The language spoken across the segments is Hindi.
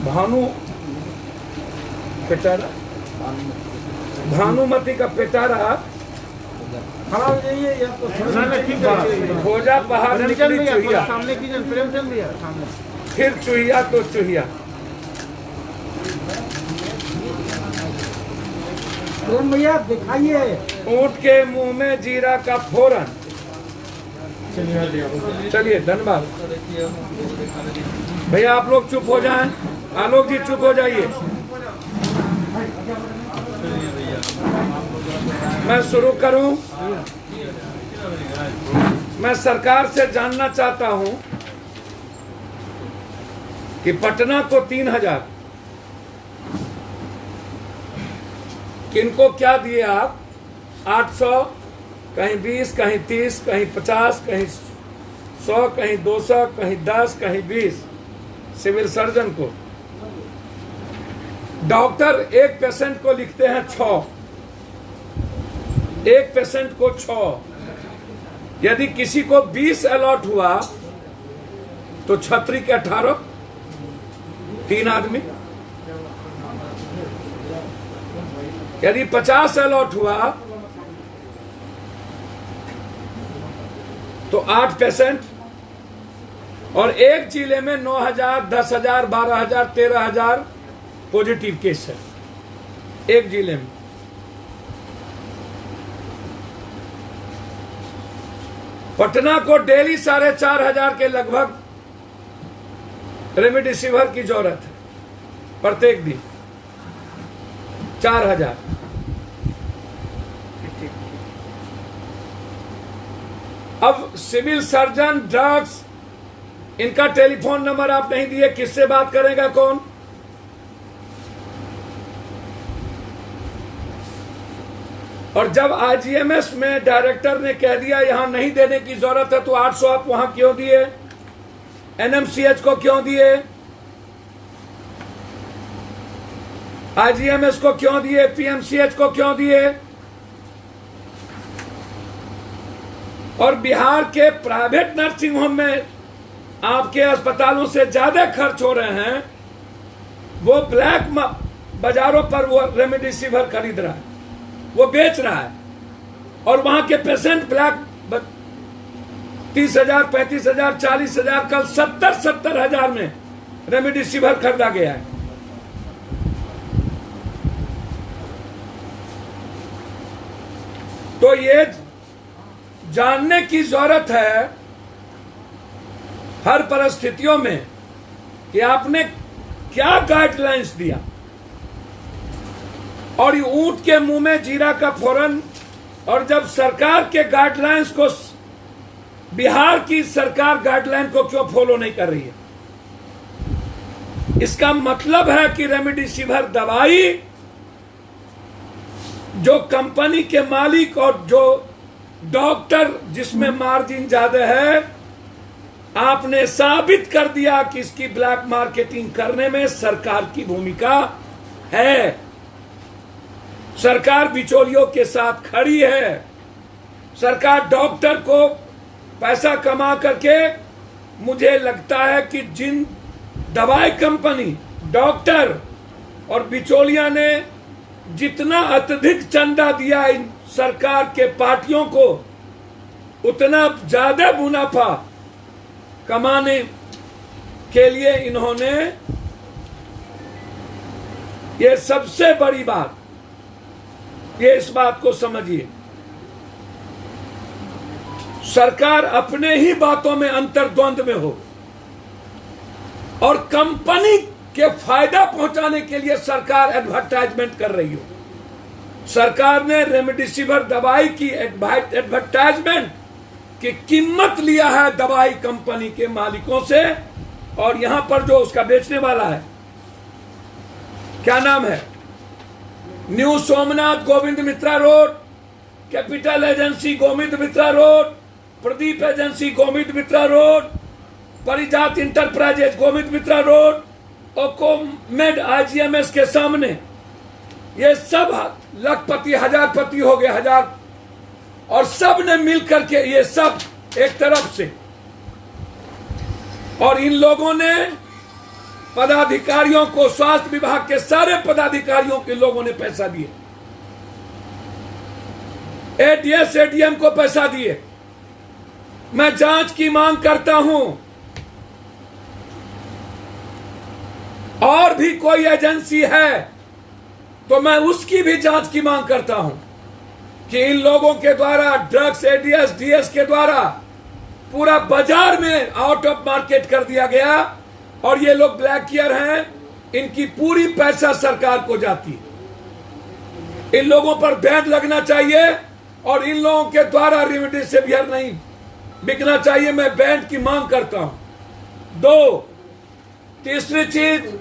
भानु पिटारा, भानुमति का पिटारा खोजा पहाड़ निकली चुहिया, सामने की प्रेमचंद भैया सामने, फिर चुहिया तो चुहिया। प्रेम भैया दिखाइए। ऊंट के मुंह में जीरा का फोरन। चलिए धन्यवाद भैया, आप लोग चुप हो जाएं। आलोक जी चुप हो जाइए, मैं शुरू करूं। मैं सरकार से जानना चाहता हूं कि पटना को 3000 किनको क्या दिए आप? 800, कहीं 20, कहीं 30, कहीं 50, कहीं 100, कहीं 200, कहीं 10, कहीं 20 सिविल सर्जन को। डॉक्टर एक पेशेंट को लिखते हैं 6, एक पेशेंट को 6। यदि किसी को 20 अलॉट हुआ तो छतरी के 18, 3 आदमी। यदि 50 अलॉट हुआ तो 8 पेशेंट, और एक जिले में 9000, 10000, 12000, 13000 पॉजिटिव केस है एक जिले में। पटना को डेली 4500 के लगभग रेमडेसिविर की जरूरत है, प्रत्येक दिन 4000। अब सिविल सर्जन, ड्रग्स, इनका टेलीफोन नंबर आप नहीं दिए, किससे बात करेगा कौन? और जब आईजीएमएस में डायरेक्टर ने कह दिया यहां नहीं देने की जरूरत है, तो 800 आप वहां क्यों दिए? एनएमसीएच को क्यों दिए? आईजीएमएस को क्यों दिए? पीएमसीएच को क्यों दिए? और बिहार के प्राइवेट नर्सिंग होम में आपके अस्पतालों से ज्यादा खर्च हो रहे हैं, वो ब्लैक बाजारों पर वो रेमडेसिविर खरीद रहा है, वो बेच रहा है, और वहां के पेशेंट ब्लैक 30,000, 35,000, 40,000, कल 70,000 में रेमडेसिविर खरीदा गया है। तो ये जानने की जरूरत है हर परिस्थितियों में कि आपने क्या गाइडलाइंस दिया। और ये ऊंट के मुंह में जीरा का फोरन, और जब सरकार के गाइडलाइंस को, बिहार की सरकार गाइडलाइन को क्यों फॉलो नहीं कर रही है? इसका मतलब है कि रेमडेसिविर दवाई जो कंपनी के मालिक और जो डॉक्टर जिसमें मार्जिन ज्यादा है, आपने साबित कर दिया कि इसकी ब्लैक मार्केटिंग करने में सरकार की भूमिका है। सरकार बिचौलियों के साथ खड़ी है। सरकार डॉक्टर को पैसा कमा करके, मुझे लगता है कि जिन दवाई कंपनी, डॉक्टर और बिचौलिया ने जितना अत्यधिक चंदा दिया इन सरकार के पार्टियों को, उतना ज्यादा मुनाफा कमाने के लिए इन्होंने, ये सबसे बड़ी बात, ये इस बात को समझिए, सरकार अपने ही बातों में अंतर्द्वंद में हो और कंपनी के फायदा पहुंचाने के लिए सरकार एडवर्टाइजमेंट कर रही हो। सरकार ने रेमडेसिविर दवाई की एडवर्टाइजमेंट की कीमत लिया है दवाई कंपनी के मालिकों से, और यहां पर जो उसका बेचने वाला है, क्या नाम है, new Somnath Govind Mitra road, capital agency Govind Mitra road, Pradeep agency Govind Mitra road, परिजात enterprises Govind Mitra road, ओकोमेड IGMS के सामने, ये सब लखपति हजारपति हो गए, हजार, और सब ने मिलकर के ये सब एक तरफ से, और इन लोगों ने पदाधिकारियों को, स्वास्थ्य विभाग के सारे पदाधिकारियों के लोगों ने पैसा दिए, एटीएस एडीएम को पैसा दिए। मैं जांच की मांग करता हूं। और भी कोई एजेंसी है तो मैं उसकी भी जांच की मांग करता हूं कि इन लोगों के द्वारा ड्रग्स, एडीएस, डीएस के द्वारा पूरा बाजार में आउट ऑफ मार्केट कर दिया गया और ये लोग ब्लैकियर हैं। इनकी पूरी पैसा सरकार को जाती है। इन लोगों पर बैन लगना चाहिए और इन लोगों के द्वारा रेमडेसिवियर नहीं बिकना चाहिए। मैं बैन की मांग करता हूं। 2, तीसरी चीज,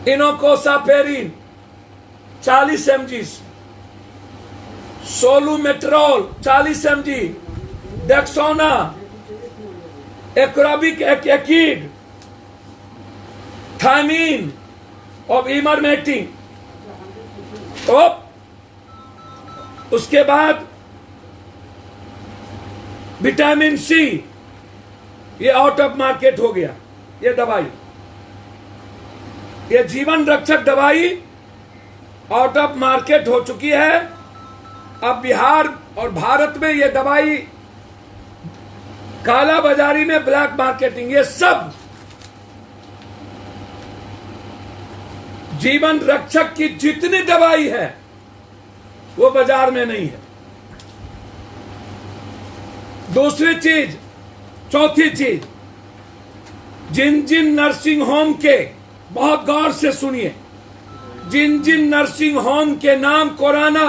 इनोकोसापेरिन 40 mg, सोलूमेट्रोल 40 mg, डेक्सोना, एक्रोबिक एकिड, थायमीन और इमरमेक्टिन। तो उसके बाद विटामिन सी, ये आउट ऑफ मार्केट हो गया। ये दवाई, ये जीवन रक्षक दवाई आउट ऑफ मार्केट हो चुकी है। अब बिहार और भारत में ये दवाई काला बाजारी में, ब्लैक मार्केटिंग, ये सब जीवन रक्षक की जितनी दवाई है वो बाजार में नहीं है। दूसरी चीज, चौथी चीज, जिन जिन नर्सिंग होम के, बहुत गौर से सुनिए, जिन जिन नर्सिंग होम के नाम कोरोना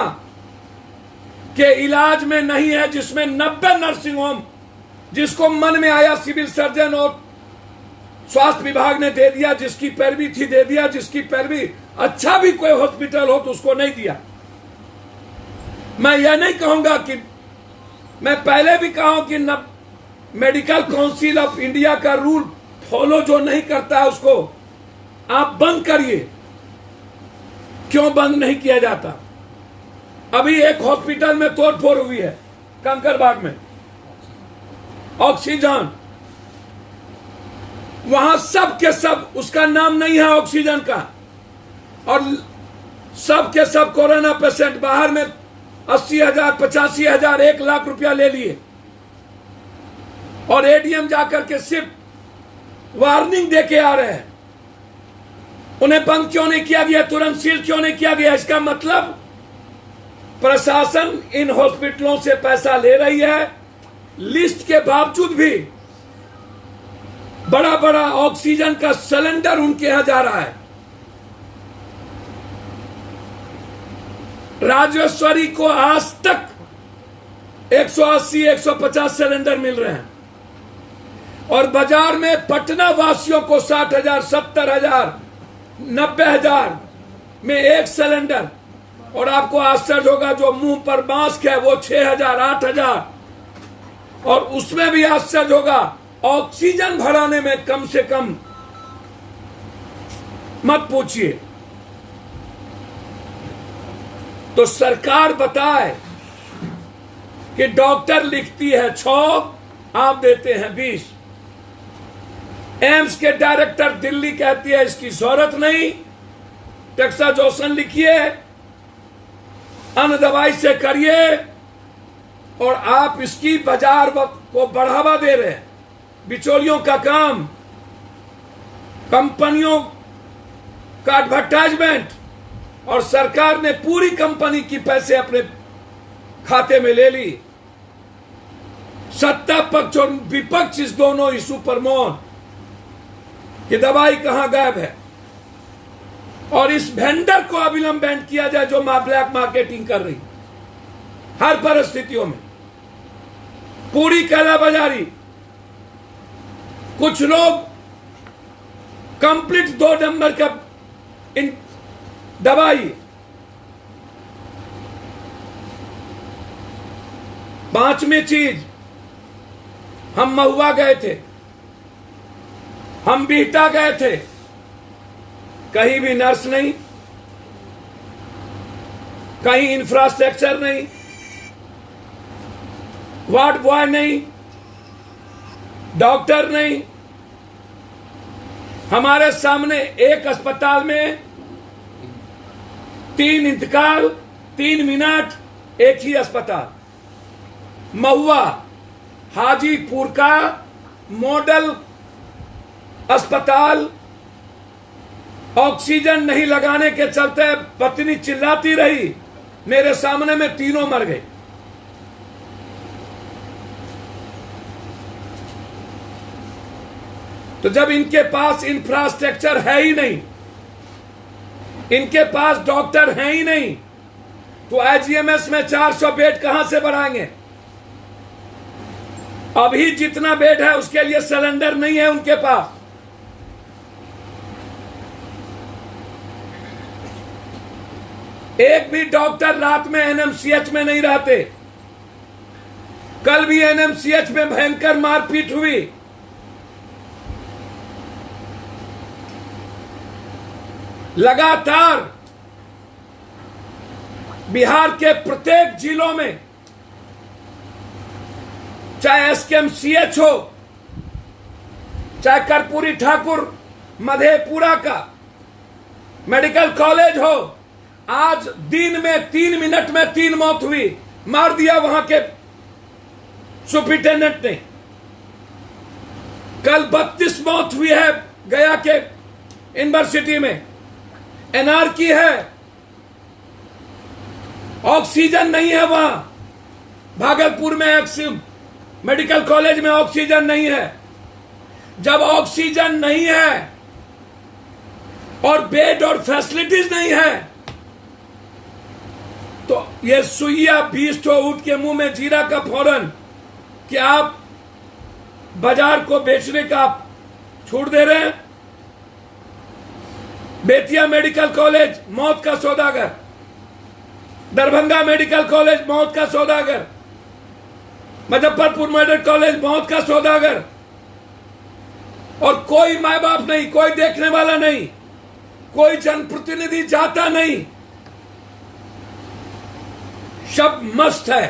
के इलाज में नहीं है, जिसमें 90 नर्सिंग होम, जिसको मन में आया सिविल सर्जन और स्वास्थ्य विभाग ने दे दिया, जिसकी पैरवी थी दे दिया, जिसकी पैरवी अच्छा भी कोई हॉस्पिटल हो तो उसको नहीं दिया। मैं यह नहीं कहूंगा कि, मैं पहले भी कहा हूं कि मेडिकल काउंसिल ऑफ इंडिया का रूल फॉलो जो नहीं करता है उसको आप बंद करिए। क्यों बंद नहीं किया जाता? अभी एक हॉस्पिटल में तोड़फोड़ हुई है कंकरबाग में, ऑक्सीजन, वहां सब के सब, उसका नाम नहीं है ऑक्सीजन का, और सब के सब कोरोना पेशेंट बाहर में 80,000, 85,000, 1 लाख रुपया ले लिए और एडीएम जाकर के सिर्फ वार्निंग दे के आ रहे हैं। उन्हें बंद क्यों नहीं किया गया? तुरंत सील क्यों नहीं किया गया? इसका मतलब प्रशासन इन हॉस्पिटलों से पैसा ले रही है, लिस्ट के बावजूद भी बड़ा बड़ा ऑक्सीजन का सिलेंडर उनके यहां जा रहा है। राजेश्वरी को आज तक 180, 150 सिलेंडर मिल रहे हैं और बाजार में पटना वासियों को 60,000, 70,000, 90,000 में एक सिलेंडर। और आपको आश्चर्य होगा, जो मुंह पर मास्क है वो 6,000, 8,000, और उसमें भी आश्चर्य होगा ऑक्सीजन भराने में कम से कम मत पूछिए। तो सरकार बताए कि डॉक्टर लिखती है 6, आप देते हैं 20। एम्स के डायरेक्टर दिल्ली कहती है इसकी जरूरत नहीं, टैक्साजोशन लिखिए, अन्य दवाई से करिए, और आप इसकी बाजार को बढ़ावा दे रहे हैं। बिचौलियों का काम, कंपनियों का एडवर्टाइजमेंट, और सरकार ने पूरी कंपनी की पैसे अपने खाते में ले ली। सत्ता पक्ष और विपक्ष इस दोनों इशू पर मौन कि दवाई कहां गायब है, और इस वेंडर को अविलंब बैन किया जाए जो ब्लैक मार्केटिंग कर रही हर परिस्थितियों में, पूरी कालाबाजारी। कुछ लोग कंप्लीट 2 नंबर का इन दवाई। 5वीं चीज, हम महुआ गए थे, हम बीटा गए थे, कहीं भी नर्स नहीं, कहीं इंफ्रास्ट्रक्चर नहीं, वार्ड बॉय नहीं, डॉक्टर नहीं, हमारे सामने एक अस्पताल में 3 इंतकाल, 3 मिनट, एक ही अस्पताल। महुआ हाजीपुर का मॉडल अस्पताल, ऑक्सीजन नहीं लगाने के चलते पत्नी चिल्लाती रही, मेरे सामने में तीनों मर गए। तो जब इनके पास इंफ्रास्ट्रक्चर है ही नहीं, इनके पास डॉक्टर हैं ही नहीं, तो आईजीएमएस में 400 बेड कहां से बढ़ाएंगे? अभी जितना बेड है उसके लिए सिलेंडर नहीं है उनके पास। एक भी डॉक्टर रात में एनएमसीएच में नहीं रहते। कल भी एनएमसीएच में भयंकर मारपीट हुई। लगातार बिहार के प्रत्येक जिलों में, चाहे एसकेएमसीएच हो, चाहे कर्पूरी ठाकुर मधेपुरा का मेडिकल कॉलेज हो, आज दिन में 3 मिनट में 3 मौत हुई। मार दिया वहां के सुपरिटेंडेंट ने। कल 32 मौत हुई है गया के यूनिवर्सिटी में। एनआरकी है, ऑक्सीजन नहीं है वहां। भागलपुर में मेडिकल कॉलेज में ऑक्सीजन नहीं है। जब ऑक्सीजन नहीं है और बेड और फैसिलिटीज नहीं है, तो ये सुइया 20 ठो ऊंट के मुंह में जीरा का फौरन कि आप बाजार को बेचने का छूट दे रहे हैं। बेतिया मेडिकल कॉलेज मौत का सौदागर, दरभंगा मेडिकल कॉलेज मौत का सौदागर, मुजफ्फरपुर मेडिकल कॉलेज मौत का सौदागर, और कोई माँ बाप नहीं, कोई देखने वाला नहीं, कोई जनप्रतिनिधि जाता नहीं। सब मस्त है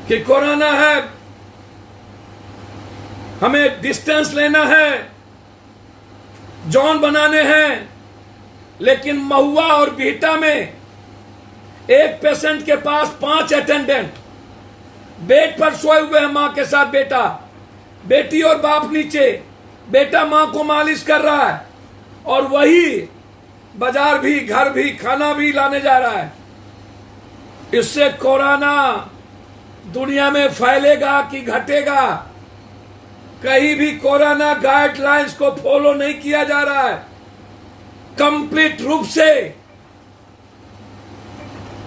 कि कोरोना है, हमें डिस्टेंस लेना है, जोन बनाने हैं। लेकिन महुआ और बिहटा में एक पेशेंट के पास 5 अटेंडेंट बेड पर सोए हुए हैं, मां के साथ बेटा, बेटी और बाप नीचे, बेटा मां को मालिश कर रहा है, और वही बाजार भी, घर भी, खाना भी लाने जा रहा है। इससे कोरोना दुनिया में फैलेगा कि घटेगा? कहीं भी कोरोना गाइडलाइंस को फॉलो नहीं किया जा रहा है कंप्लीट रूप से।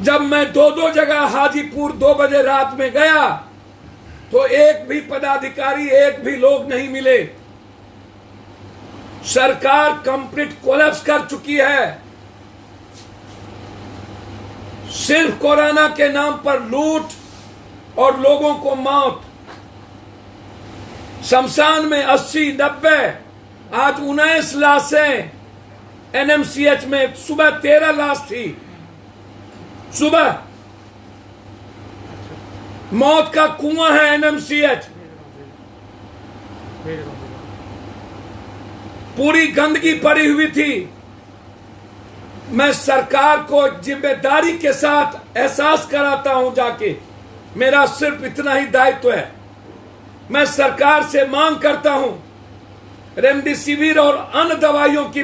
जब मैं 2 जगह हाजीपुर 2 बजे रात में गया तो एक भी पदाधिकारी, एक भी लोग नहीं मिले। सरकार कंप्लीट कोलैप्स कर चुकी है। सिर्फ कोरोना के नाम पर लूट और लोगों को मौत। शमशान में 80-90, आज 19 लाशें एनएमसीएच में। सुबह 13 लाश थी। सुबह मौत का कुआं है एनएमसीएच। पूरी गंदगी पड़ी हुई थी। मैं सरकार को जिम्मेदारी के साथ एहसास कराता हूं जाके, मेरा सिर्फ इतना ही दायित्व है। मैं सरकार से मांग करता हूं, रेमडेसिविर और अन्य दवाइयों की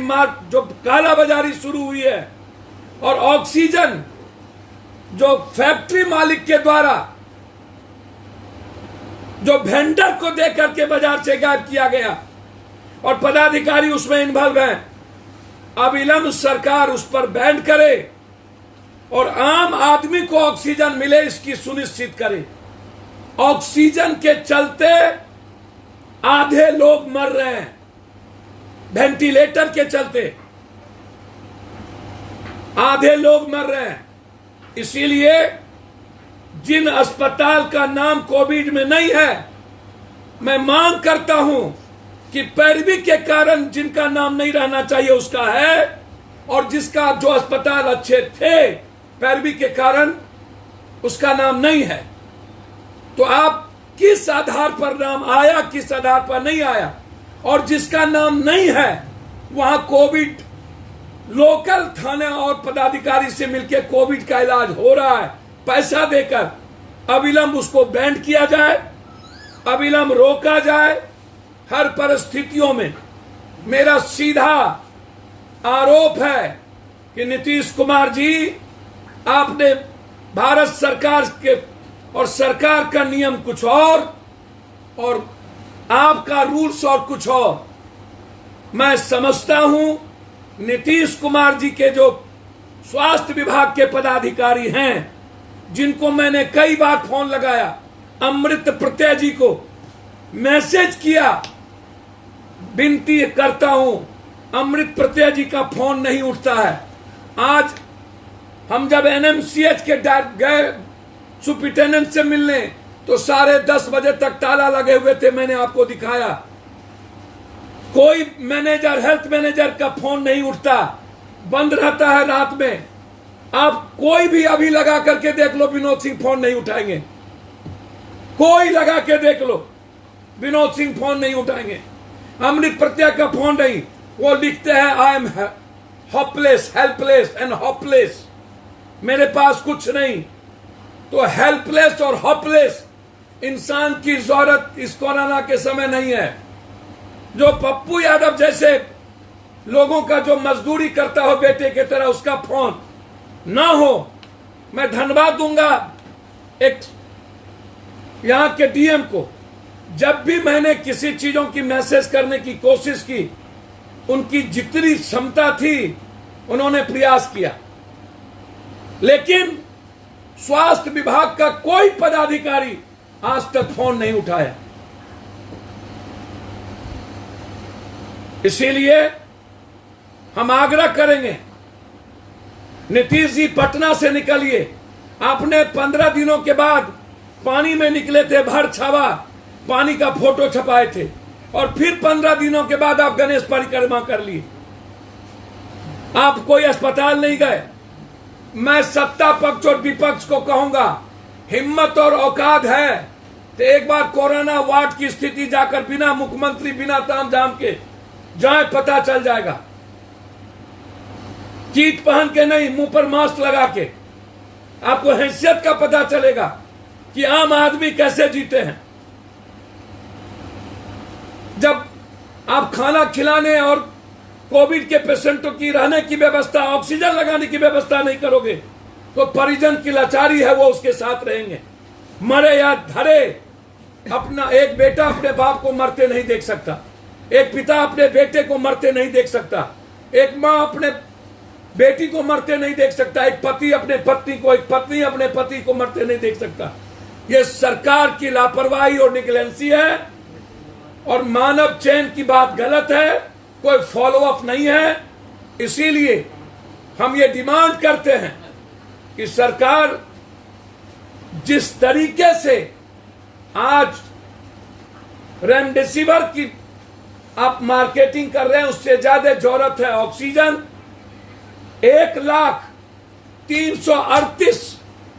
जो कालाबाजारी शुरू हुई है, और ऑक्सीजन जो फैक्ट्री मालिक के द्वारा जो वेंडर को दे करके बाजार से गायब किया गया और पदाधिकारी उसमें इन्वॉल्व हैं, अविलंब सरकार उस पर बैन करे और आम आदमी को ऑक्सीजन मिले, इसकी सुनिश्चित करे। ऑक्सीजन के चलते आधे लोग मर रहे हैं, वेंटिलेटर के चलते आधे लोग मर रहे हैं। इसीलिए जिन अस्पताल का नाम कोविड में नहीं है, मैं मांग करता हूं कि पैरवी के कारण जिनका नाम नहीं रहना चाहिए उसका है, और जिसका जो अस्पताल अच्छे थे पैरवी के कारण उसका नाम नहीं है। तो आप किस आधार पर नाम आया, किस आधार पर नहीं आया, और जिसका नाम नहीं है वहां कोविड लोकल थाने और पदाधिकारी से मिलकर कोविड का इलाज हो रहा है पैसा देकर। अविलंब उसको बैंड किया जाए, अविलंब रोका जाए। हर परिस्थितियों में मेरा सीधा आरोप है कि नीतीश कुमार जी, आपने भारत सरकार के और सरकार का नियम कुछ और आपका रूल्स और कुछ और। मैं समझता हूं नीतीश कुमार जी के जो स्वास्थ्य विभाग के पदाधिकारी हैं, जिनको मैंने कई बार फोन लगाया, अमृत प्रत्यय जी को मैसेज किया, विनती करता हूं, अमृत प्रत्यय जी का फोन नहीं उठता है। आज हम जब एनएमसीएच के गए सुपरिटेंडेंट से मिलने तो 10:30 बजे तक ताला लगे हुए थे, मैंने आपको दिखाया। कोई मैनेजर, हेल्थ मैनेजर का फोन नहीं उठता, बंद रहता है रात में। आप कोई भी अभी लगा करके देख लो, विनोद सिंह फोन नहीं उठाएंगे। कोई लगा के देख लो, विनोद सिंह फोन नहीं उठाएंगे। अमृत प्रत्यय का फोन नहीं, वो लिखते हैं I am hopeless, helpless and hopeless, मेरे पास कुछ नहीं। तो हेल्पलेस और होपलेस इंसान की जरूरत इस कोरोना के समय नहीं है। जो पप्पू यादव जैसे लोगों का जो मजदूरी करता हो बेटे की तरह, उसका फोन ना हो। मैं धन्यवाद दूंगा एक यहां के डीएम को, जब भी मैंने किसी चीजों की मैसेज करने की कोशिश की, उनकी जितनी क्षमता थी उन्होंने प्रयास किया, लेकिन स्वास्थ्य विभाग का कोई पदाधिकारी आज तक फोन नहीं उठाया। इसीलिए हम आग्रह करेंगे, नीतीश जी पटना से निकलिए। आपने 15 दिनों के बाद पानी में निकले थे, भर छावा पानी का फोटो छपाए थे, और फिर 15 दिनों के बाद आप गणेश परिक्रमा कर लिए। आप कोई अस्पताल नहीं गए। मैं सत्ता पक्ष और विपक्ष को कहूंगा, हिम्मत और औकात है तो एक बार कोरोना वार्ड की स्थिति जाकर बिना मुख्यमंत्री, बिना ताम झाम के जाए, पता चल जाएगा। किट पहन के नहीं, मुंह पर मास्क लगा के आपको हैसियत का पता चलेगा कि आम आदमी कैसे जीते हैं। जब आप खाना खिलाने और कोविड के पेशेंटों की रहने की व्यवस्था, ऑक्सीजन लगाने की व्यवस्था नहीं करोगे तो परिजन की लाचारी है, वो उसके साथ रहेंगे। मरे या धरे, अपना एक बेटा अपने बाप को मरते नहीं देख सकता, एक पिता अपने बेटे को मरते नहीं देख सकता, एक माँ अपने बेटी को मरते नहीं देख सकता, एक पति अपने पत्नी को, एक पत्नी अपने पति को मरते नहीं देख सकता। ये सरकार की लापरवाही और निगलेंसी है, और मानव चयन की बात गलत है, कोई फॉलो अप नहीं है। इसीलिए हम ये डिमांड करते हैं कि सरकार जिस तरीके से आज रेमडेसिविर की आप मार्केटिंग कर रहे हैं, उससे ज्यादा जरूरत है ऑक्सीजन। 1,338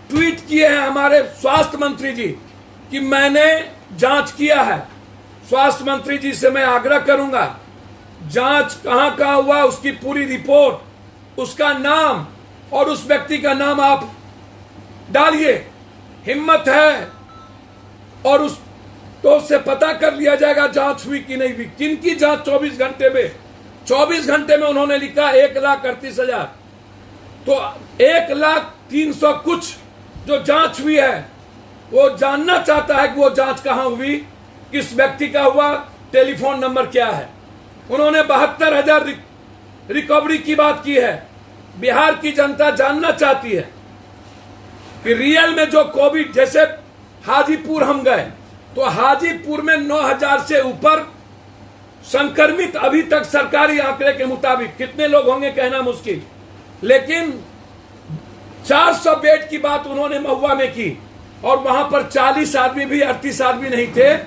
ट्वीट किए हैं हमारे स्वास्थ्य मंत्री जी कि मैंने जांच किया है। स्वास्थ्य मंत्री जी से मैं आग्रह करूंगा, जांच कहां कहां हुआ, उसकी पूरी रिपोर्ट, उसका नाम और उस व्यक्ति का नाम आप डालिए। हिम्मत है और उस तो उससे पता कर लिया जाएगा जांच हुई कि नहीं हुई। किनकी जांच 24 घंटे में, 24 घंटे में उन्होंने लिखा 1,38,000। तो 1,03,000 कुछ जो जांच हुई है, वो जानना चाहता है कि वो जांच कहां हुई, किस व्यक्ति का हुआ, टेलीफोन नंबर क्या है। उन्होंने 72,000 रिकवरी की बात की है। बिहार की जनता जानना चाहती है कि रियल में जो कोविड, जैसे हाजीपुर हम गए तो हाजीपुर में 9,000 से ऊपर संक्रमित अभी तक सरकारी आंकड़े के मुताबिक, कितने लोग होंगे कहना मुश्किल, लेकिन 400 बेड की बात उन्होंने महुआ में की, और वहां पर 40 आदमी भी, 38 आदमी नहीं थे,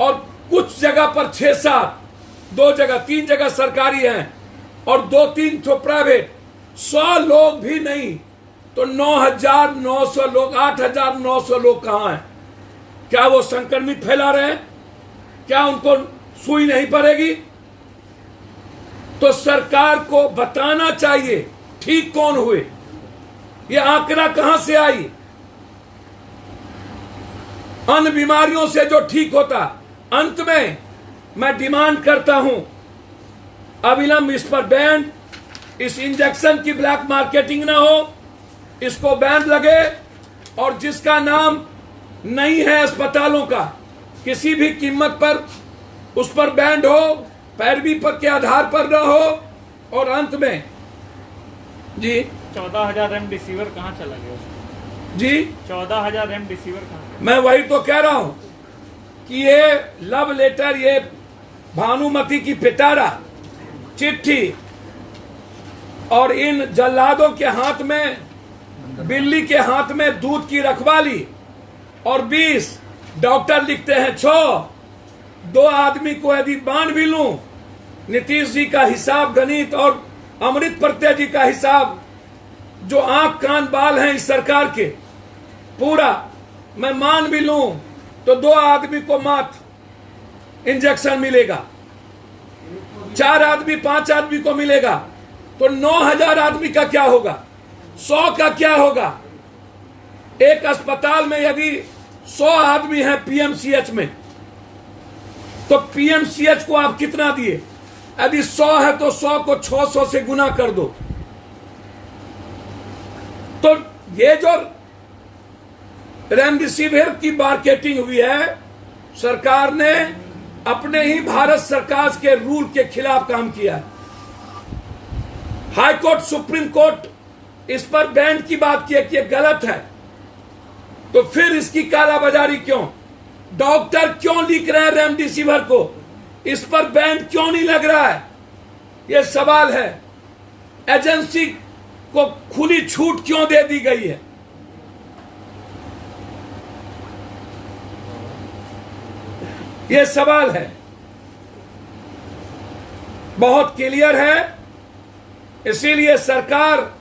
और कुछ जगह पर 6-7, 2 जगह 3 जगह सरकारी हैं और 2-3 तो प्राइवेट, 100 लोग भी नहीं तो 9,900 लोग, 8,900 लोग कहां हैं? क्या वो संक्रमित फैला रहे हैं? क्या उनको सुई नहीं पड़ेगी। तो सरकार को बताना चाहिए ठीक कौन हुए, ये आंकड़ा कहां से आई। अन्य बीमारियों से जो ठीक होता। अंत में मैं डिमांड करता हूं अविलंब इस पर बैन, इस इंजेक्शन की ब्लैक मार्केटिंग ना हो, इसको बैन लगे, और जिसका नाम नहीं है अस्पतालों का किसी भी कीमत पर उस पर बैन हो, पैरवी पर के आधार पर न हो। और अंत में जी 14,000 रेमडेसिविर कहाँ चला गया जी 14,000 रेमडेसिविर कहाँ गया? मैं वही तो कह रहा हूं कि ये लव लेटर, ये भानुमति की पिटारा चिट्ठी और इन जल्लादों के हाथ में, बिल्ली के हाथ में दूध की रखवाली, और 20 डॉक्टर लिखते हैं 6, 2 आदमी को यदि बांध भी लूं, नीतीश जी का हिसाब गणित और अमृत प्रत्यय जी का हिसाब, जो आंख कान बाल हैं इस सरकार के, पूरा मैं मान भी लूं तो 2 आदमी को मात्र इंजेक्शन मिलेगा, 4 आदमी 5 आदमी को मिलेगा, तो 9,000 आदमी का क्या होगा, 100 का क्या होगा। एक अस्पताल में यदि 100 आदमी हैं पीएमसीएच में, तो पीएमसीएच को आप कितना दिए। यदि 100 है तो 100 को 600 से गुना कर दो। तो ये जो रेमडेसिविर की मार्केटिंग हुई है, सरकार ने अपने ही भारत सरकार के रूल के खिलाफ काम किया है। हाई कोर्ट, सुप्रीम कोर्ट इस पर बैन की बात की है कि ये गलत है, तो फिर इसकी कालाबाजारी क्यों? डॉक्टर क्यों लिख रहे हैं रेमडेसिविर को, इस पर बैन क्यों नहीं लग रहा है, ये सवाल है। एजेंसी को खुली छूट क्यों दे दी गई है? ये सवाल है, बहुत क्लियर है। इसीलिए सरकार,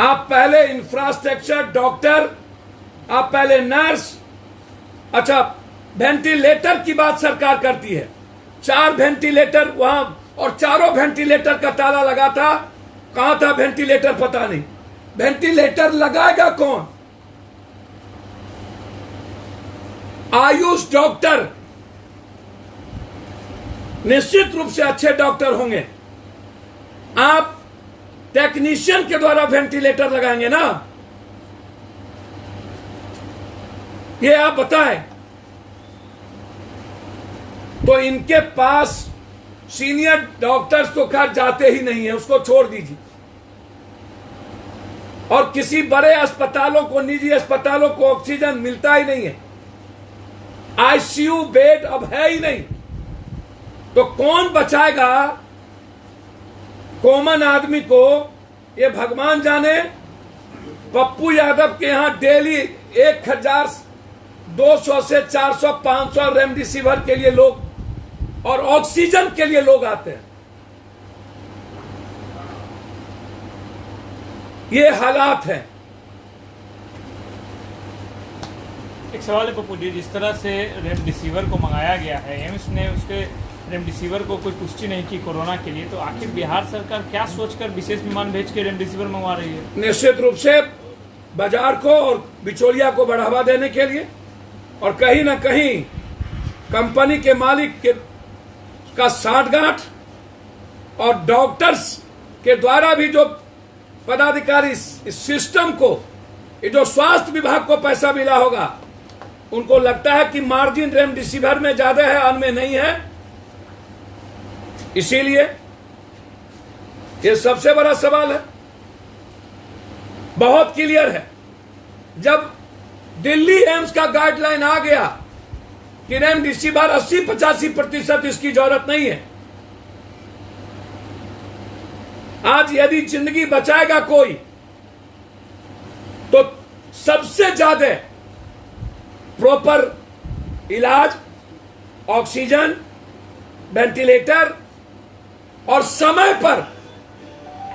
आप पहले इंफ्रास्ट्रक्चर, डॉक्टर, आप पहले नर्स, अच्छा वेंटिलेटर की बात सरकार करती है, 4 वेंटिलेटर वहां, और चारों वेंटिलेटर का ताला लगा था। कहां था वेंटिलेटर पता नहीं। वेंटिलेटर लगाएगा कौन? आयुष डॉक्टर निश्चित रूप से अच्छे डॉक्टर होंगे। आप टेक्नीशियन के द्वारा वेंटिलेटर लगाएंगे ना, ये आप बताएं। तो इनके पास सीनियर डॉक्टर्स तो खैर जाते ही नहीं है, उसको छोड़ दीजिए। और किसी बड़े अस्पतालों को, निजी अस्पतालों को ऑक्सीजन मिलता ही नहीं है, आईसीयू बेड अब है ही नहीं, तो कौन बचाएगा कॉमन आदमी को? ये भगवान जाने। पप्पू यादव के यहां डेली 1,200 से 400 500 रेमडेसिविर के लिए लोग और ऑक्सीजन के लिए लोग आते हैं। ये हालात हैं। एक सवाल है पप्पू जी, जिस तरह से रेमडेसिविर को मंगाया गया है, एम्स ने उसके रेमडेसिविर को कोई पुष्टि नहीं की कोरोना के लिए, तो आखिर बिहार सरकार क्या सोचकर विशेष विमान भेज के रेमडेसिविर मंगवा रही है? निश्चित रूप से बाजार को और बिचौलिया को बढ़ावा देने के लिए, और कहीं ना कहीं कंपनी के मालिक के का साठगांठ, और डॉक्टर्स के द्वारा भी जो पदाधिकारी इस सिस्टम को, ये जो स्वास्थ्य विभाग को पैसा मिला होगा, उनको लगता है कि मार्जिन रेमडेसिविर में ज्यादा है, अन्य में नहीं है। इसीलिए ये सबसे बड़ा सवाल है। बहुत क्लियर है, जब दिल्ली एम्स का गाइडलाइन आ गया कि रेमडेसिविर 80-85% इसकी जरूरत नहीं है। आज यदि जिंदगी बचाएगा कोई, तो सबसे ज्यादा प्रॉपर इलाज, ऑक्सीजन, वेंटिलेटर और समय पर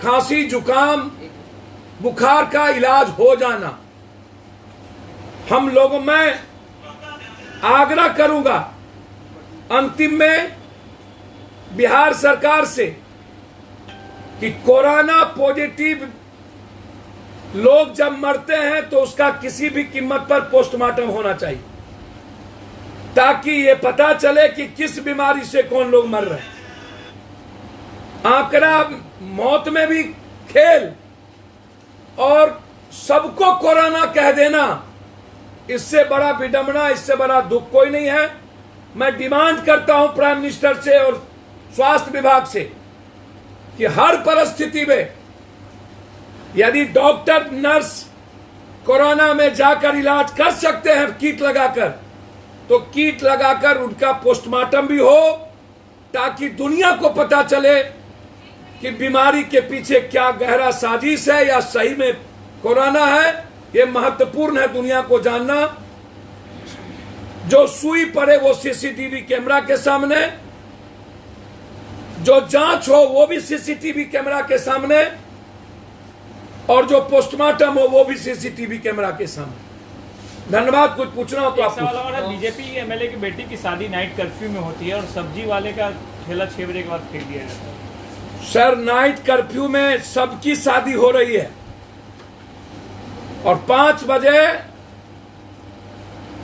खांसी, जुकाम, बुखार का इलाज हो जाना। हम लोगों, मैं आग्रह करूंगा अंतिम में बिहार सरकार से कि कोरोना पॉजिटिव लोग जब मरते हैं तो उसका किसी भी कीमत पर पोस्टमार्टम होना चाहिए, ताकि ये पता चले कि किस बीमारी से कौन लोग मर रहे हैं। आंकड़ा मौत में भी खेल और सबको कोरोना कह देना, इससे बड़ा विडंबना, इससे बड़ा दुख कोई नहीं है। मैं डिमांड करता हूं प्राइम मिनिस्टर से और स्वास्थ्य विभाग से कि हर परिस्थिति में यदि डॉक्टर नर्स कोरोना में जाकर इलाज कर सकते हैं किट लगाकर, तो किट लगाकर उनका पोस्टमार्टम भी हो, ताकि दुनिया को पता चले कि बीमारी के पीछे क्या गहरा साजिश है या सही में कोरोना है। ये महत्वपूर्ण है दुनिया को जानना। जो सुई पड़े वो सीसीटीवी कैमरा के सामने, जो जांच हो वो भी सीसीटीवी कैमरा के सामने, और जो पोस्टमार्टम हो वो भी सीसीटीवी कैमरा के सामने। धन्यवाद। कुछ पूछना हो तो आप सवाल और है, बीजेपी एमएलए की बेटी की शादी नाइट कर्फ्यू में होती है और सब्जी वाले का ठेला 6 बजे के बाद फेंक दिया जाता है। सर, नाइट कर्फ्यू में सबकी शादी हो रही है और 5 बजे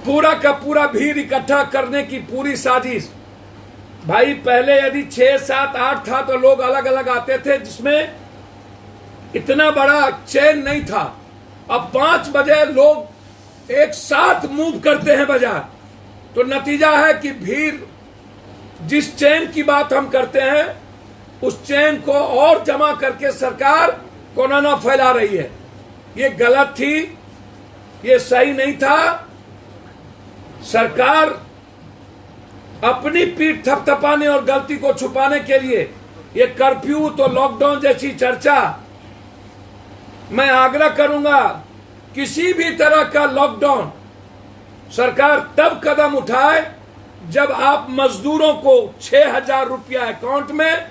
पूरा का पूरा भीड़ इकट्ठा करने की पूरी साजिश। भाई पहले यदि 6, 7, 8 था तो लोग अलग अलग आते थे, जिसमें इतना बड़ा चेन नहीं था। अब 5 बजे लोग एक साथ मूव करते हैं बाजार, तो नतीजा है कि भीड़, जिस चेन की बात हम करते हैं उस चेन को और जमा करके सरकार कोरोना फैला रही है। ये गलत थी, ये सही नहीं था। सरकार अपनी पीठ थपथपाने और गलती को छुपाने के लिए ये कर्फ्यू तो लॉकडाउन जैसी चर्चा, मैं आग्रह करूंगा किसी भी तरह का लॉकडाउन सरकार तब कदम उठाए जब आप मजदूरों को 6,000 रुपया अकाउंट में,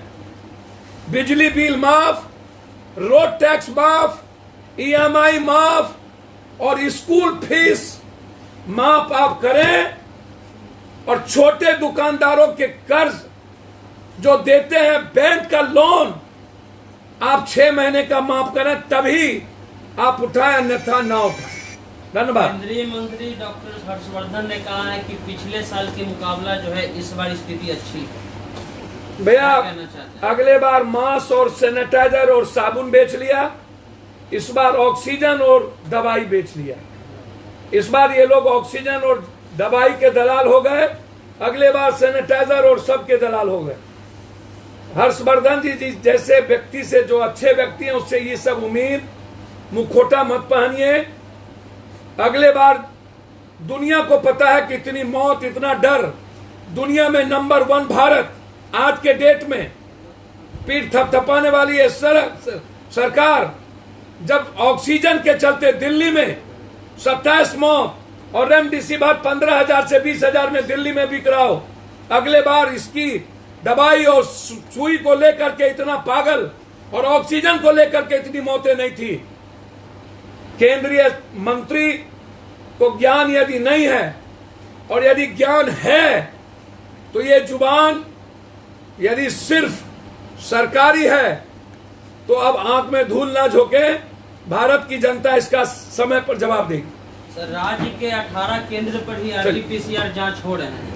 बिजली बिल माफ, रोड टैक्स माफ, ईएमआई माफ और स्कूल फीस माफ आप करें, और छोटे दुकानदारों के कर्ज जो देते हैं बैंक का लोन आप 6 महीने का माफ करें, तभी आप उठाएं, अन्यथा ना उठाएं। धन्यवाद। केंद्रीय मंत्री डॉक्टर हर्षवर्धन ने कहा है कि पिछले साल के मुकाबला जो है इस बार स्थिति अच्छी है। भैया क्या कहना चाहते हैं? अगले बार मास्क और सैनिटाइजर और साबुन बेच लिया, इस बार ऑक्सीजन और दवाई बेच लिया। इस बार ये लोग ऑक्सीजन और दवाई के दलाल हो गए, अगले बार सैनिटाइजर और सब के दलाल हो गए। हर्षवर्धन जी जैसे व्यक्ति से, जो अच्छे व्यक्ति हैं, उससे ये सब उम्मीद, मुखोटा मत पहनिए। अगले बार दुनिया को पता है कि इतनी मौत, इतना डर, दुनिया में नंबर 1 भारत आज के डेट में। पीठ थपथपाने वाली है सरकार। जब ऑक्सीजन के चलते दिल्ली में 27 मौत और रेमडेसिविर 15,000 से 20,000 में दिल्ली में बिक रहा हो, अगले बार इसकी दवाई और सुई को लेकर के इतना पागल और ऑक्सीजन को लेकर के इतनी मौतें नहीं थी। केंद्रीय मंत्री को ज्ञान यदि नहीं है, और यदि ज्ञान है तो ये जुबान यदि सिर्फ सरकारी है तो अब आंख में धूल ना झोंके, भारत की जनता इसका समय पर जवाब देगी। सर, राज्य के 18 केंद्र पर ही आरटीपीसीआर जांच हो रहे हैं।